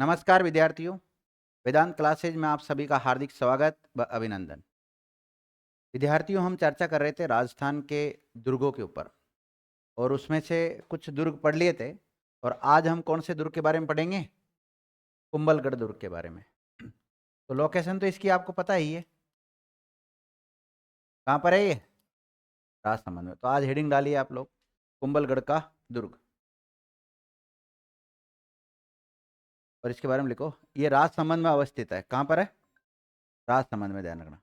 नमस्कार विद्यार्थियों, वेदांत क्लासेज में आप सभी का हार्दिक स्वागत व अभिनंदन। विद्यार्थियों, हम चर्चा कर रहे थे राजस्थान के दुर्गों के ऊपर और उसमें से कुछ दुर्ग पढ़ लिए थे और आज हम कौन से दुर्ग के बारे में पढ़ेंगे? कुंभलगढ़ दुर्ग के बारे में। तो लोकेशन तो इसकी आपको पता ही है, कहाँ पर है ये? राजसमंद में। तो आज हेडिंग डालिए आप लोग, कुंभलगढ़ का दुर्ग, और इसके बारे में लिखो। ये राजसमंद में अवस्थित है। कहाँ पर है? राजसमंद में, ध्यान रखना।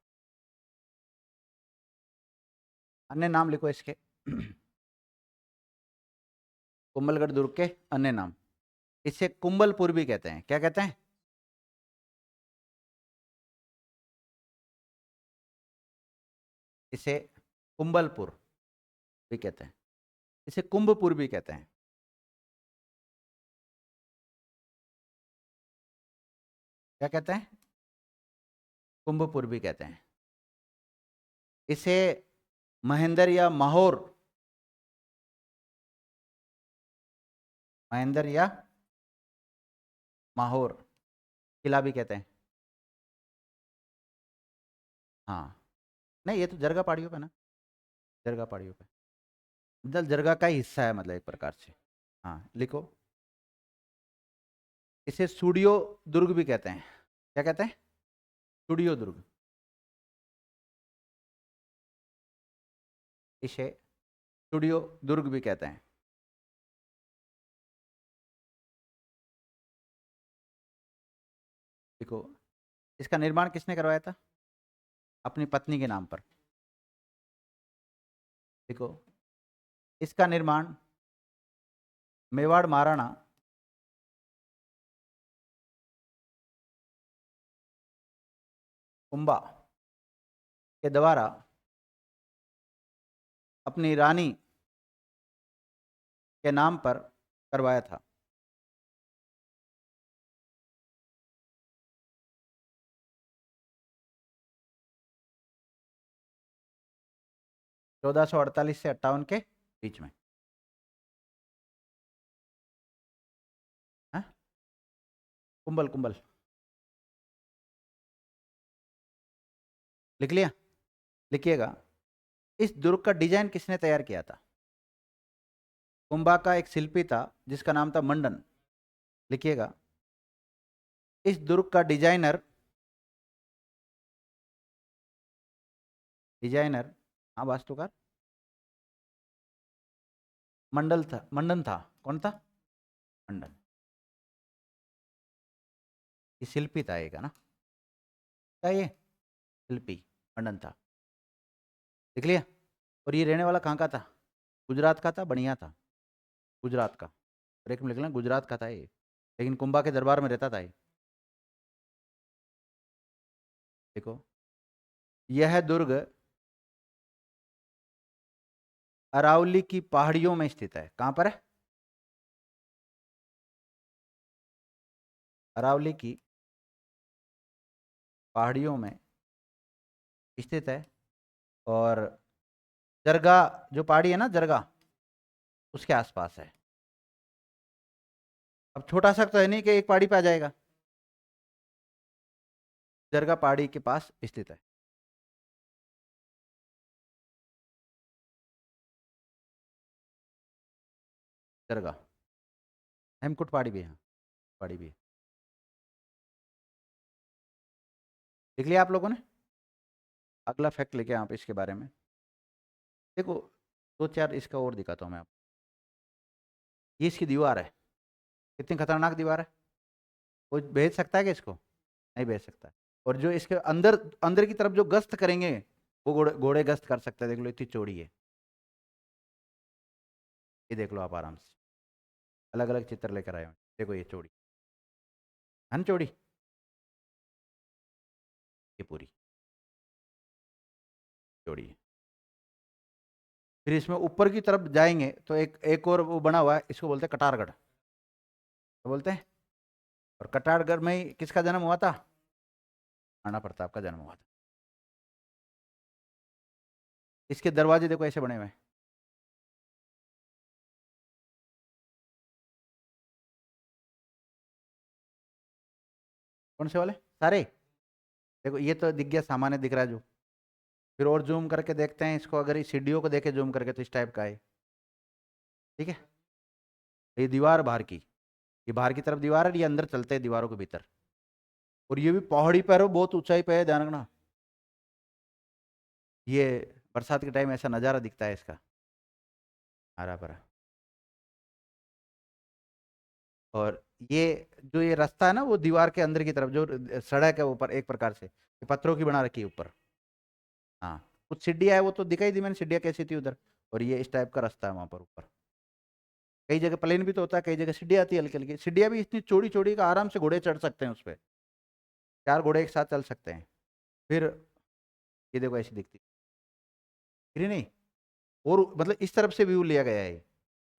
अन्य नाम लिखो इसके। कुंभलगढ़ दुर्ग के अन्य नाम, इसे कुंभलपुर भी कहते हैं। क्या कहते हैं? इसे कुंभलपुर भी कहते हैं, इसे कुंभपुर भी कहते हैं। क्या कहते हैं? कुंभपुर भी कहते हैं। इसे महेंद्र या माहौर, महेंद्र या माहौर किला भी कहते हैं। हाँ, नहीं, ये तो जरगा पहाड़ियों पे ना, जरगा पहाड़ियों पे, दल जरगा का ही हिस्सा है, मतलब एक प्रकार से। हाँ, लिखो। इसे सूडियो दुर्ग भी कहते हैं। क्या कहते हैं? सूडियो दुर्ग। इसे सूडियो दुर्ग भी कहते हैं। देखो, इसका निर्माण किसने करवाया था? अपनी पत्नी के नाम पर। देखो, इसका निर्माण मेवाड़ महाराणा कुंभा के द्वारा अपनी रानी के नाम पर करवाया था। चौदह सौ अड़तालीस से 58 के बीच में। हाँ? कुंभल कुंभल लिख लिया? लिखिएगा। इस दुर्ग का डिजाइन किसने तैयार किया था? कुंभा का एक शिल्पी था जिसका नाम था मंडन। लिखिएगा। इस दुर्ग का डिजाइनर, डिजाइनर, हाँ, वास्तुकार मंडल था, मंडन था। कौन था? मंडन। ये शिल्पी था एक, है ना? क्या ये शिल्पी मंडन था? लिख लिया? और ये रहने वाला कहाँ का था? गुजरात का था, बढ़िया था, गुजरात का। और एक में लिख लेना, गुजरात का था ये, लेकिन कुंभा के दरबार में रहता था ये। देखो, यह दुर्ग अरावली की पहाड़ियों में स्थित है। कहाँ पर है? अरावली की पहाड़ियों में स्थित है। और जरगा जो पहाड़ी है ना, जरगा, उसके आसपास है। अब छोटा सा तो है नहीं कि एक पहाड़ी पे आ जाएगा। जरगा पहाड़ी के पास स्थित है। जरगा, हेमकुट पहाड़ी भी है, पहाड़ी भी है। लिख लिया आप लोगों ने? अगला फैक्ट लेके आप इसके बारे में देखो। दो चार इसका और दिखाता हूँ मैं आपको। ये इसकी दीवार है। कितनी खतरनाक दीवार है! कोई भेज सकता है कि इसको? नहीं भेज सकता। और जो इसके अंदर, अंदर की तरफ जो गश्त करेंगे, वो घोड़े घोड़े गश्त कर सकते हैं। देख लो, इतनी चौड़ी है। ये देख लो आप आराम से, अलग अलग चित्र लेकर आए हो। देखो ये चौड़ी है ना, चौड़ी, ये पूरी चौड़ी है। फिर इसमें ऊपर की तरफ जाएंगे तो एक एक और वो बना हुआ है, इसको बोलते हैं कटारगढ़। तो बोलते हैं, और कटारगढ़ में ही किसका जन्म हुआ था? महाराणा प्रताप का जन्म हुआ था। इसके दरवाजे देखो ऐसे बने हुए हैं। कौन से वाले सारे? देखो ये तो दिख गया, सामान्य दिख रहा है जो। फिर और जूम करके देखते हैं इसको, अगर इस सीढ़ियों को देखे जूम करके तो इस टाइप का है। ठीक है, ये दीवार बाहर की, ये बाहर की तरफ दीवार है, ये अंदर चलते हैं दीवारों के भीतर। और ये भी पहाड़ी पर है, बहुत ऊंचाई पे है, ध्यान रखना। ये बरसात के टाइम ऐसा नज़ारा दिखता है इसका, हरा भरा। और ये जो ये रास्ता है ना, वो दीवार के अंदर की तरफ जो सड़क है ऊपर, एक प्रकार से ये पत्थरों की बना रखी है ऊपर। हाँ, कुछ सीढ़ियाँ है, वो तो दिखाई दी मैंने सीढ़ियाँ कैसी थी उधर। और ये इस टाइप का रास्ता है वहाँ पर ऊपर। कई जगह प्लेन भी तो होता है, कई जगह सीढ़ियाँ आती है हल्की हल्की। सीढ़ियाँ भी इतनी चौड़ी चौड़ी का आराम से घोड़े चढ़ सकते हैं उस पर, 4 घोड़े एक साथ चल सकते हैं। फिर ये देखो ऐसी दिखती है नहीं, और मतलब इस तरफ से व्यू लिया गया है ये।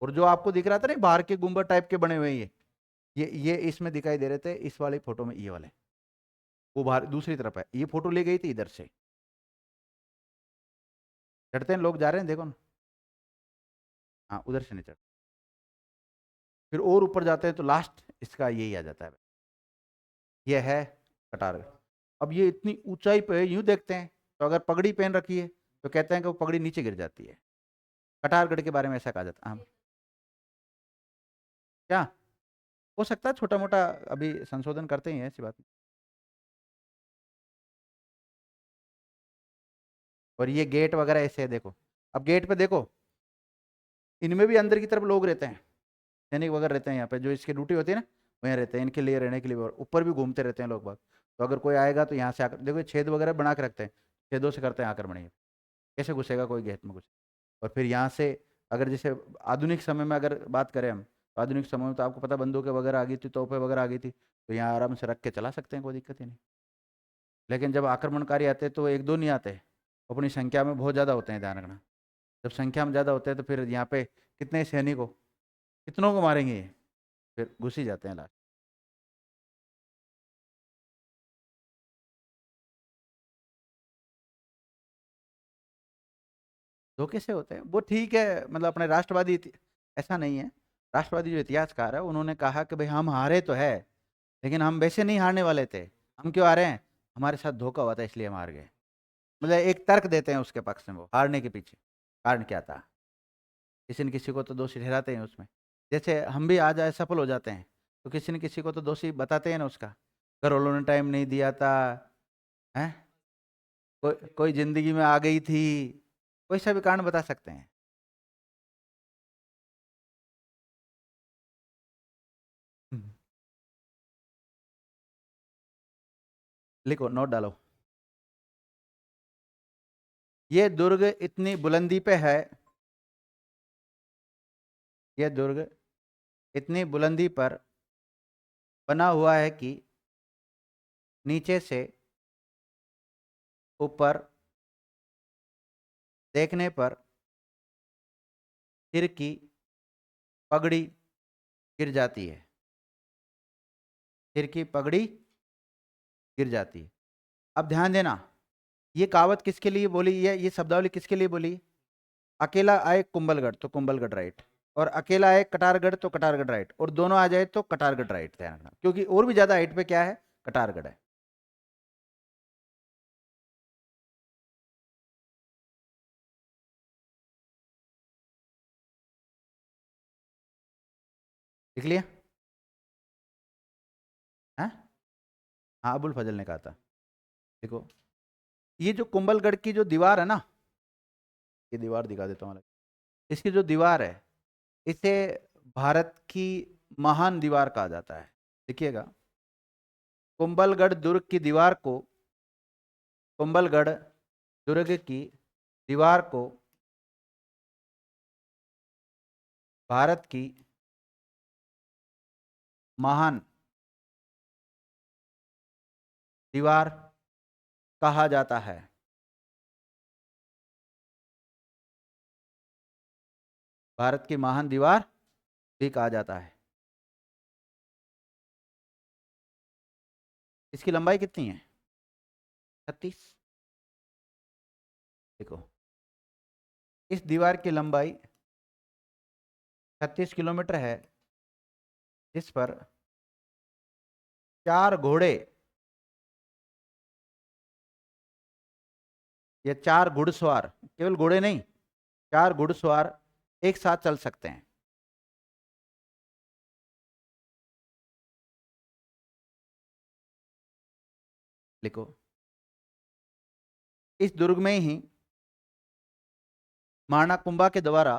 और जो आपको दिख रहा था ना बाहर के गुंबद टाइप के बने हुए हैं, ये इसमें दिखाई दे रहे थे इस वाली फोटो में, ये वाले। वो बाहर दूसरी तरफ है, ये फोटो ली गई थी इधर से। चढ़ते हैं लोग, जा रहे हैं देखो ना। हाँ, उधर से नहीं चढ़। फिर और ऊपर जाते हैं तो लास्ट इसका यही आ जाता है, ये है कटार। अब ये इतनी ऊंचाई पे है, यूं देखते हैं तो अगर पगड़ी पहन रखी है तो कहते हैं कि वो पगड़ी नीचे गिर जाती है। कटारगढ़ के बारे में ऐसा कहा जाता है। हाँ, क्या हो सकता है, छोटा मोटा अभी संशोधन करते ही हैं, ऐसी बात नहीं। और ये गेट वगैरह ऐसे है देखो। अब गेट पे देखो, इनमें भी अंदर की तरफ लोग रहते हैं, सैनिक वगैरह रहते हैं यहाँ पे, जो इसकी ड्यूटी होती है ना वहीं रहते हैं, इनके लिए रहने के लिए। और ऊपर भी घूमते रहते हैं लोग बाग। तो अगर कोई आएगा तो यहाँ से आकर देखो, ये छेद वगैरह बना के रखते हैं, छेदों से करते हैं आक्रमण। ये कैसे घुसेगा कोई गेट में घुसे? और फिर यहाँ से अगर जैसे आधुनिक समय में अगर बात करें हम, तो आधुनिक समय में तो आपको पता बंदूकें वगैरह आ गई थी, तोपें वगैरह आ गई थी, तो यहाँ आराम से रख के चला सकते हैं, कोई दिक्कत ही नहीं। लेकिन जब आक्रमणकारी आते हैं तो एक दो नहीं आते, अपनी संख्या में बहुत ज़्यादा होते हैं, ध्यान रखना। जब संख्या में ज़्यादा होते हैं तो फिर यहाँ पे कितने सैनिक हो, कितनों को मारेंगे ये, फिर घुस ही जाते हैं लास्ट। धोखे से होते हैं वो, ठीक है, मतलब अपने राष्ट्रवादी ऐसा नहीं है। राष्ट्रवादी जो इतिहासकार है उन्होंने कहा कि भाई हम हारे तो है, लेकिन हम वैसे नहीं हारने वाले थे। हम क्यों हारे हैं? हमारे साथ धोखा हुआ था इसलिए हम हार गए। मतलब एक तर्क देते हैं उसके पक्ष में, वो हारने के पीछे कारण क्या था। किसी न किसी को तो दोषी ठहराते हैं उसमें। जैसे हम भी आज सफल हो जाते हैं तो किसी न किसी को तो दोषी बताते हैं ना उसका। घर वालों ने टाइम नहीं दिया था, है, कोई जिंदगी में आ गई थी, कोई सा भी कारण बता सकते हैं। हम्म, लिखो, नोट डालो। ये दुर्ग इतनी बुलंदी पे है, ये दुर्ग इतनी बुलंदी पर बना हुआ है कि नीचे से ऊपर देखने पर सिर की पगड़ी गिर जाती है, सिर की पगड़ी गिर जाती है। अब ध्यान देना, ये कहावत किसके लिए बोली, ये शब्दावली किसके लिए बोली? अकेला आए कुंभलगढ़ तो कुंभलगढ़ राइट, और अकेला आए कटारगढ़ तो कटारगढ़ राइट, और दोनों आ जाए तो कटारगढ़ राइट, ध्यान रखना, क्योंकि और भी ज्यादा हाइट पे क्या है, कटारगढ़ है। लिख लिया? हाँ, हाँ, अबुल फजल ने कहा था। देखो, ये जो कुंभलगढ़ की जो दीवार है ना, ये दीवार दिखा देता हूँ। इसकी जो दीवार है, इसे भारत की महान दीवार कहा जाता है। देखिएगा, कुंभलगढ़ दुर्ग की दीवार को, कुंभलगढ़ दुर्ग की दीवार को भारत की महान दीवार कहा जाता है। भारत की महान दीवार भी कहा जाता है। इसकी लंबाई कितनी है? 36। देखो, इस दीवार की लंबाई 36 किलोमीटर है, जिस पर 4 घोड़े ये 4 घुड़सवार, केवल घोड़े नहीं, 4 घुड़सवार एक साथ चल सकते हैं। लिखो, इस दुर्ग में ही महाराणा कुंभा के द्वारा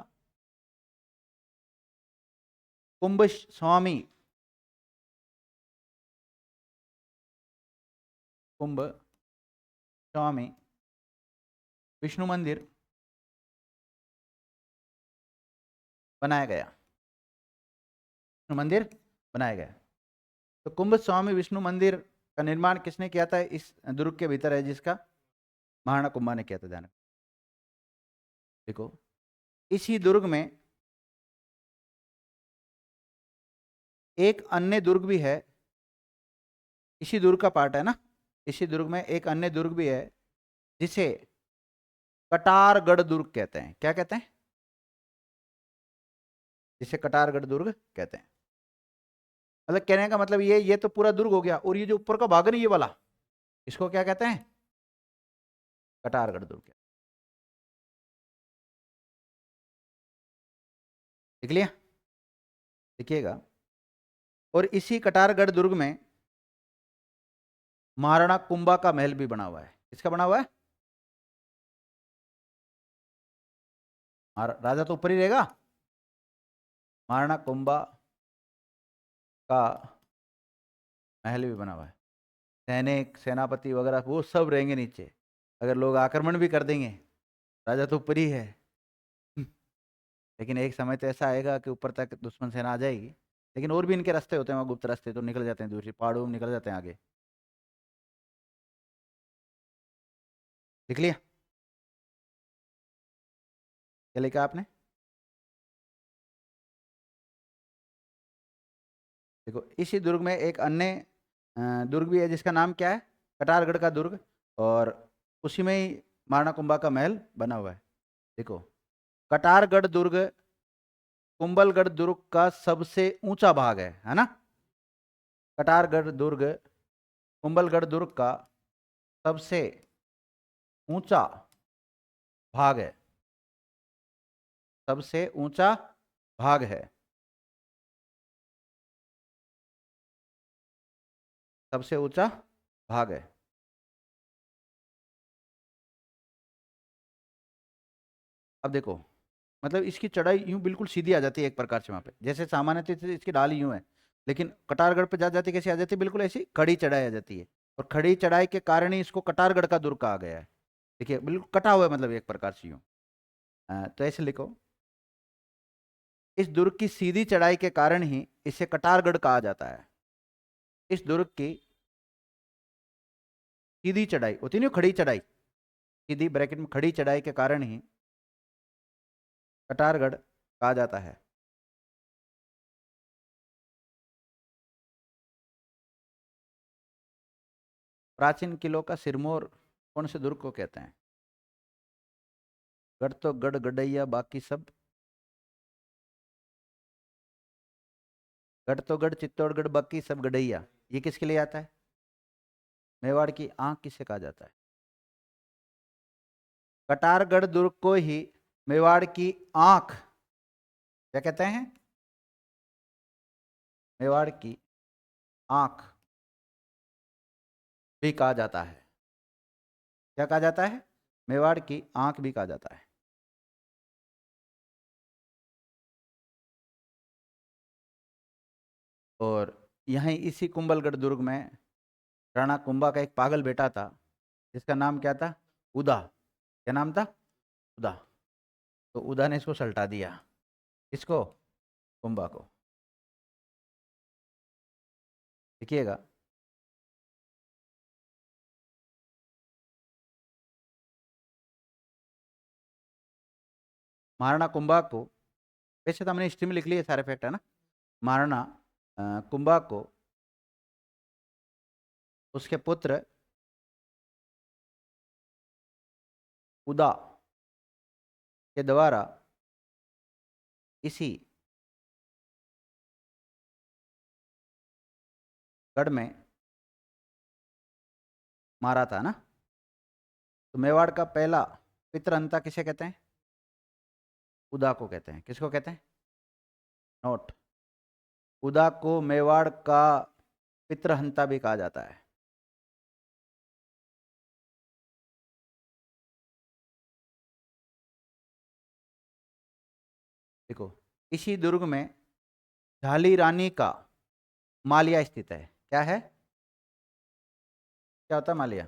कुंभ स्वामी कुंभ स्वामी विष्णु मंदिर बनाया गया। विष्णु मंदिर बनाया गया। तो कुंभ स्वामी विष्णु मंदिर का निर्माण किसने किया था? इस दुर्ग के भीतर है, जिसका महाराणा कुंभा ने किया था। ध्यान देखो, इसी दुर्ग में एक अन्य दुर्ग भी है, इसी दुर्ग का पार्ट है ना। इसी दुर्ग में एक अन्य दुर्ग भी है जिसे कटारगढ़ दुर्ग कहते हैं। क्या कहते हैं? जिसे कटारगढ़ दुर्ग कहते हैं। मतलब कहने का मतलब ये तो पूरा दुर्ग हो गया, और ये जो ऊपर का भाग है ये वाला, इसको क्या कहते हैं? कटारगढ़ दुर्ग। देख लिया? देखिएगा, और इसी कटारगढ़ दुर्ग में महाराणा कुंभा का महल भी बना हुआ है। किसका बना हुआ है? राजा तो ऊपर ही रहेगा। महाराणा कुंभा का महल भी बना हुआ है। सैनिक, सेनापति वगैरह वो सब रहेंगे नीचे। अगर लोग आक्रमण भी कर देंगे, राजा तो ऊपर ही है। लेकिन एक समय तो ऐसा आएगा कि ऊपर तक दुश्मन सेना आ जाएगी। लेकिन और भी इनके रास्ते होते हैं, वहाँ गुप्त रास्ते, तो निकल जाते हैं दूसरी पहाड़ों में, निकल जाते हैं आगे। लिख लिया? क्या लिखा आपने? देखो, इसी दुर्ग में एक अन्य दुर्ग भी है, जिसका नाम क्या है? कटारगढ़ का दुर्ग। और उसी में ही महाराणा कुंभा का महल बना हुआ है। देखो, कटारगढ़ दुर्ग कुंभलगढ़ दुर्ग का सबसे ऊंचा भाग है ना। कटारगढ़ दुर्ग कुंभलगढ़ दुर्ग का सबसे ऊंचा भाग है। सबसे ऊंचा भाग है। सबसे ऊंचा भाग है। अब देखो, मतलब इसकी चढ़ाई यूं बिल्कुल सीधी आ जाती है एक प्रकार से। वहां पे जैसे सामान्यतः इसकी ढाल यूं है, लेकिन कटारगढ़ पे जा जाती कैसे आ जाती है? बिल्कुल ऐसी खड़ी चढ़ाई आ जाती है। और खड़ी चढ़ाई के कारण ही इसको कटारगढ़ का दुर्ग कहा गया है। देखिए, बिल्कुल कटा हुआ है, मतलब एक प्रकार से यूं। तो ऐसे लिखो, इस दुर्ग की सीधी चढ़ाई के कारण ही इसे कटारगढ़ कहा जाता है। इस दुर्ग की सीधी चढ़ाई होती नहीं, खड़ी चढ़ाई, सीधी ब्रैकेट में खड़ी चढ़ाई के कारण ही कटारगढ़ कहा जाता है। प्राचीन किलों का सिरमौर कौन से दुर्ग को कहते हैं? गढ़ तो गढ़ गडैया, बाकी सब। गढ़ तो गढ़ चित्तौड़गढ़, बाकी सब गडैया, ये किसके लिए आता है? मेवाड़ की आंख किसे कहा जाता है? कटारगढ़ दुर्ग को ही मेवाड़ की आंख क्या कहते हैं? मेवाड़ की आंख भी कहा जाता है। क्या कहा जाता है? मेवाड़ की आंख भी कहा जाता है। और यहीं इसी कुंभलगढ़ दुर्ग में राणा कुंभा का एक पागल बेटा था, जिसका नाम क्या था? उदा। क्या नाम था? उदा। तो उदा ने इसको सल्टा दिया। किसको? कुंभा को। देखिएगा, महाराणा कुंभा को, वैसे तो हमने हिस्ट्री में लिख लिया सारे फैक्ट, है ना। महाराणा कुंभा को उसके पुत्र उदा के द्वारा इसी गढ़ में मारा था ना। तो मेवाड़ का पहला पितृहंता किसे कहते हैं? उदा को कहते हैं। किसको कहते हैं? नोट, उदा को मेवाड़ का पितृहंता भी कहा जाता है। देखो, इसी दुर्ग में झाली रानी का मालिया स्थित है। क्या है? क्या होता है मालिया?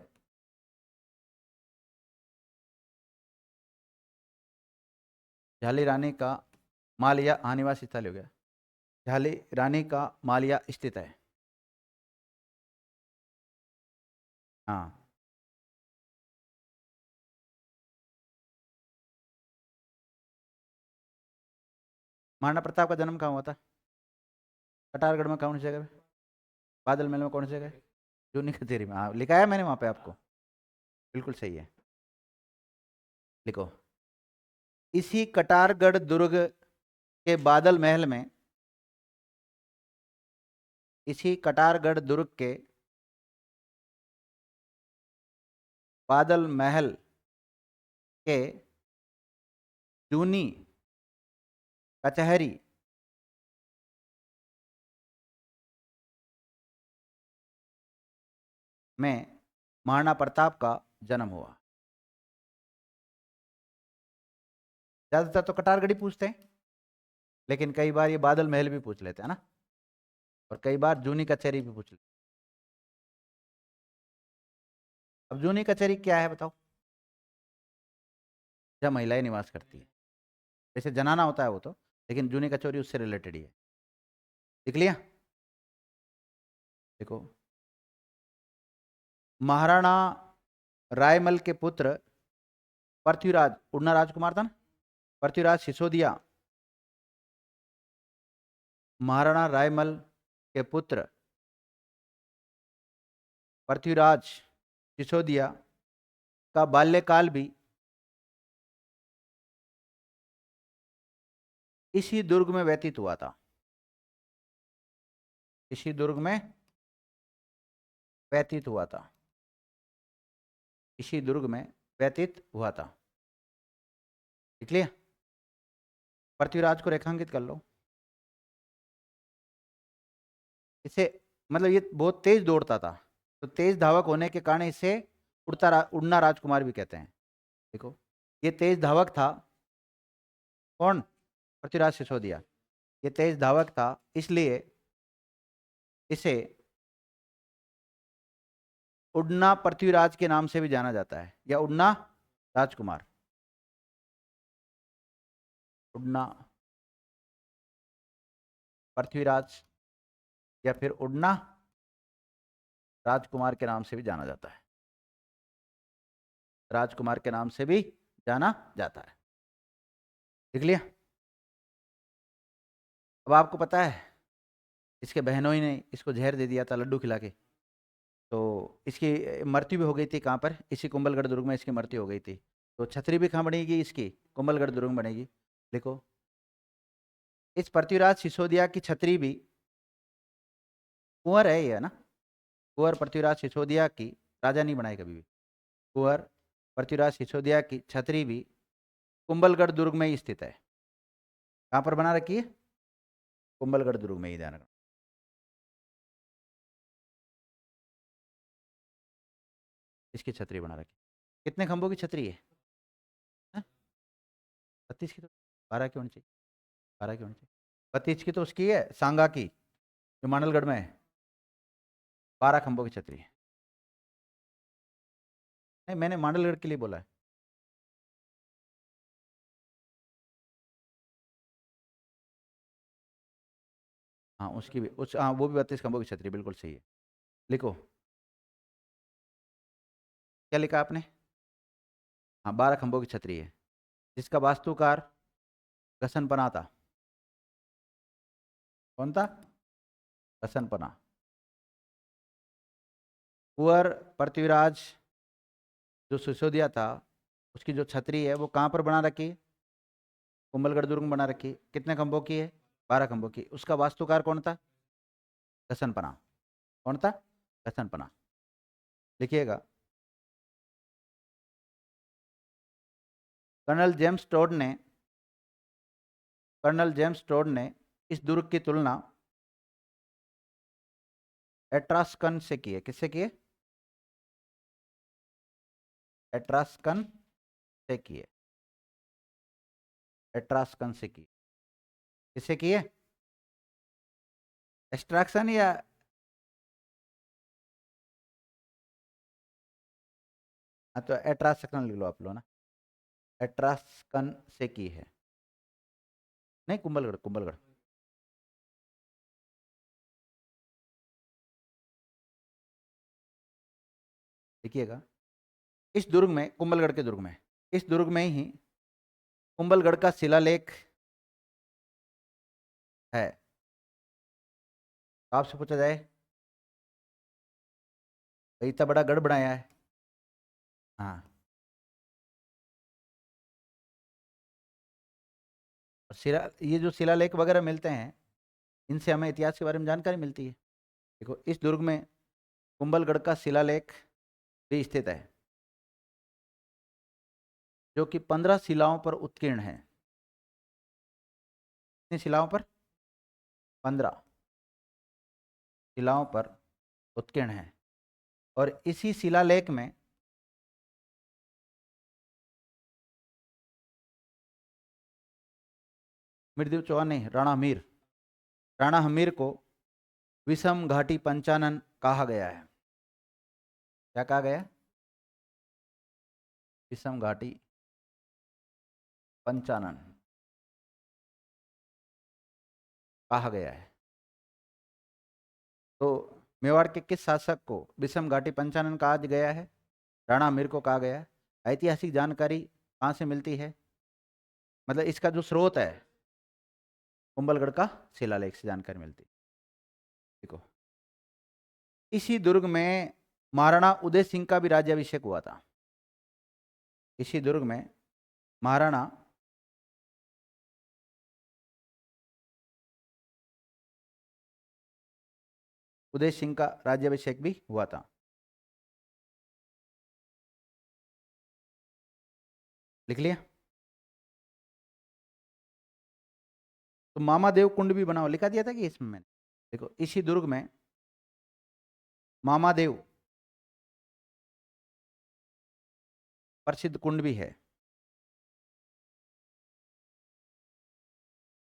झाली रानी का मालिया, हाँ, निवास स्थल हो गया। झाली रानी का मालिया स्थित है। हाँ, महाराणा प्रताप का जन्म कहाँ हुआ था? कटारगढ़ में कौन सी जगह पे? बादल महल में कौन सी जगह है? जूनी कचेरी में। हाँ, लिखा है मैंने वहाँ पे आपको। बिल्कुल सही है। लिखो, इसी कटारगढ़ दुर्ग के बादल महल में, इसी कटारगढ़ दुर्ग के बादल महल के जूनी कचहरी में महाराणा प्रताप का जन्म हुआ। ज्यादातर तो कटारगढ़ी पूछते हैं, लेकिन कई बार ये बादल महल भी पूछ लेते हैं ना, और कई बार जूनी कचहरी भी पूछ लेते। अब जूनी कचहरी क्या है बताओ? जहाँ महिलाएं निवास करती है। जैसे जनाना होता है वो तो, लेकिन जूनी कचहरी उससे रिलेटेड ही है। देख लिया? देखो, महाराणा रायमल के पुत्र पृथ्वीराज, उड़ना राजकुमार था ना, पृथ्वीराज सिसोदिया, महाराणा रायमल के पुत्र पृथ्वीराज सिसोदिया का बाल्यकाल भी इसी दुर्ग में व्यतीत हुआ था। इसी दुर्ग में व्यतीत हुआ था। इसी दुर्ग में व्यतीत हुआ था। लिख लिया? पृथ्वीराज को रेखांकित कर लो। इसे, मतलब ये बहुत तेज दौड़ता था, तो तेज धावक होने के कारण इसे उड़ना राजकुमार भी कहते हैं। देखो, ये तेज धावक था। कौन? पृथ्वीराज सिसोदिया। ये तेज धावक था, इसलिए इसे उड़ना पृथ्वीराज के नाम से भी जाना जाता है, या उड़ना राजकुमार। उड़ना पृथ्वीराज, या फिर उड़ना राजकुमार के नाम से भी जाना जाता है। राजकुमार के नाम से भी जाना जाता है। देख लिया? अब आपको पता है, इसके बहनों ही ने इसको जहर दे दिया था लड्डू खिला के, तो इसकी मृत्यु भी हो गई थी। कहाँ पर? इसी कुंभलगढ़ दुर्ग में इसकी मृत्यु हो गई थी। तो छतरी भी कहाँ बनेगी इसकी? कुंभलगढ़ दुर्ग में बनेगी। देखो, इस पृथ्वीराज सिसोदिया की छतरी भी, कुंवर है ये, है ना, कुंवर पृथ्वीराज सिसोदिया की, राजा नहीं बनाई कभी भी। कुंवर पृथ्वीराज सिसोदिया की छतरी भी कुंभलगढ़ दुर्ग में ही स्थित है। कहाँ पर बना रखी है? कुंभलगढ़ दुर्ग में ही, ध्यान रखना। इसकी छतरी बना रखी। कितने खंभों की छतरी है? 32 की? तो 12 क्यों होनी चाहिए? 12 क्यों होनी चाहिए? 32 की तो उसकी है, सांगा की, जो मांडलगढ़ में है। 12 खंभों की छतरी है। नहीं, मैंने मांडलगढ़ के लिए बोला है। हाँ, उसकी भी, उस, हाँ, वो भी 32 खंभों की छतरी, बिल्कुल सही है। लिखो, क्या लिखा आपने? हाँ, 12 खंभों की छतरी है, जिसका वास्तुकार घसनपना था। कौन था? घसनपना। कुंवर पृथ्वीराज जो सिसोदिया था, उसकी जो छतरी है वो कहाँ पर बना रखी है? कुंभलगढ़ दुर्ग में बना रखी है। कितने खंभों की है? 12 खंभों की। उसका वास्तुकार कौन था? घसनपना। कौन था? घसनपना। लिखिएगा, कर्नल जेम्स टोड ने इस दुर्ग की तुलना एट्रास्कन से की है। किससे की है? एट्रास्कन से की है। एट्रास्कन से की। किससे की है? एस्ट्रैक्शन या हाँ, तो एट्रास्कन लिख लो आप लोग ना। एट्रास्कन से की है। नहीं, कुंभलगढ़, कुंभलगढ़। देखिएगा, इस दुर्ग में, कुंभलगढ़ के दुर्ग में, इस दुर्ग में ही कुंभलगढ़ का शिलालेख है। तो आपसे पूछा जाए, भाई इतना बड़ा गढ़ बनाया है। हाँ, और शिला, ये जो शिलालेख वगैरह मिलते हैं, इनसे हमें इतिहास के बारे में जानकारी मिलती है। देखो, इस दुर्ग में कुंभलगढ़ का शिलालेख भी स्थित है, जो कि 15 शिलाओं पर उत्कीर्ण है। कितनी शिलाओं पर? 15 शिलाओं पर उत्कीर्ण है। और इसी शिलालेख में मृदु चौहान नहीं, राणा हमीर को विषम घाटी पंचानन कहा गया है। क्या कहा गया? विषम घाटी पंचानन कहा गया है। तो मेवाड़ के किस शासक को विषम घाटी पंचानन कहा गया है? राणा हमीर को कहा गया है। ऐतिहासिक जानकारी कहाँ से मिलती है? मतलब इसका जो स्रोत है, कुंभलगढ़ का शिलालेख से जानकारी मिलती है। देखो, इसी दुर्ग में महाराणा उदय सिंह का भी राज्याभिषेक हुआ था। इसी दुर्ग में महाराणा उदय सिंह का राज्याभिषेक भी हुआ था। लिख लिया? तो मामादेव कुंड भी बनाओ, लिखा दिया था कि इसमें मैंने। देखो, इसी दुर्ग में मामादेव प्रसिद्ध कुंड भी है।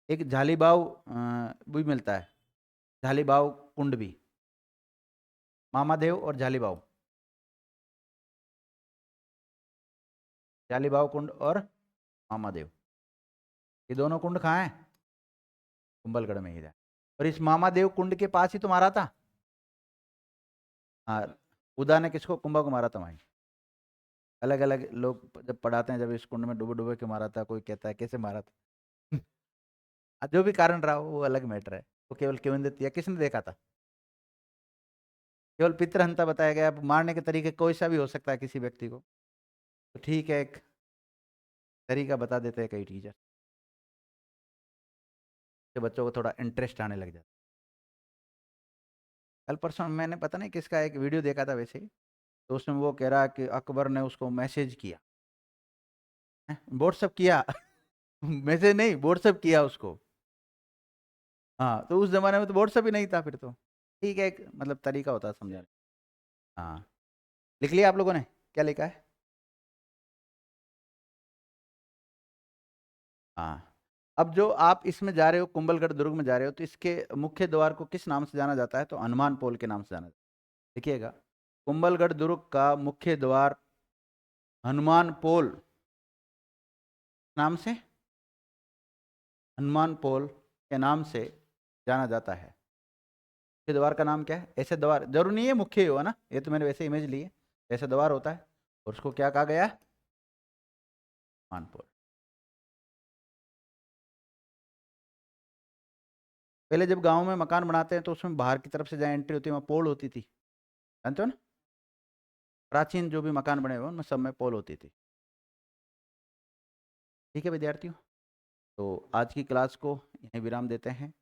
एक झालीबाव भी मिलता है, झालीबाव कुंड भी। मामादेव और झालीबाव, झालीबाव कुंड और मामादेव, ये दोनों कुंड कहाँ हैं? कुंभलगढ़ में ही है। और इस मामादेव कुंड के पास ही तो मारा था। हाँ, उदा ने किसको? कुंभा को मारा था वहीं। अलग अलग लोग जब पढ़ाते हैं, जब इस कुंड में डूबे डूबे के मारा था, कोई कहता है कैसे मारा था। जो भी कारण रहा हो, वो अलग मैटर है। वो केवल किंवदंती है, किसने देखा था? केवल पितृहंता बताया गया। अब मारने के तरीके कोई सा भी हो सकता है किसी व्यक्ति को, तो ठीक है, एक तरीका बता देते हैं कई टीचर, तो बच्चों को थोड़ा इंटरेस्ट आने लग जाता है। कल परसों मैंने पता नहीं किसका एक वीडियो देखा था वैसे ही, तो उसमें वो कह रहा कि अकबर ने उसको मैसेज किया, व्हाट्सअप किया। मैसेज नहीं, व्हाट्सअप किया उसको। हाँ, तो उस जमाने में तो व्हाट्सअप ही नहीं था फिर तो। ठीक है, एक मतलब तरीका होता है समझाने। हाँ, लिख लिया आप लोगों ने? क्या लिखा है? हाँ। अब जो आप इसमें जा रहे हो, कुंभलगढ़ दुर्ग में जा रहे हो, तो इसके मुख्य द्वार को किस नाम से जाना जाता है? तो हनुमान पोल के नाम से जाना जाता है। देखिएगा, कुंभलगढ़ दुर्ग का मुख्य द्वार हनुमान पोल नाम से, हनुमान पोल के नाम से जाना जाता है। मुख्य द्वार का नाम क्या है? ऐसे द्वार जरूर नहीं है मुख्य ही हो ना, ये तो मैंने वैसे इमेज ली है। ऐसा द्वार होता है, और उसको क्या कहा गया? हनुमान पोल। पहले जब गांव में मकान बनाते हैं, तो उसमें बाहर की तरफ से जहाँ एंट्री होती है, वहाँ पोल होती थी, जानते हो ना? प्राचीन जो भी मकान बने हुए उनमें सब में पोल होती थी। ठीक है विद्यार्थियों, तो आज की क्लास को यहीं विराम देते हैं।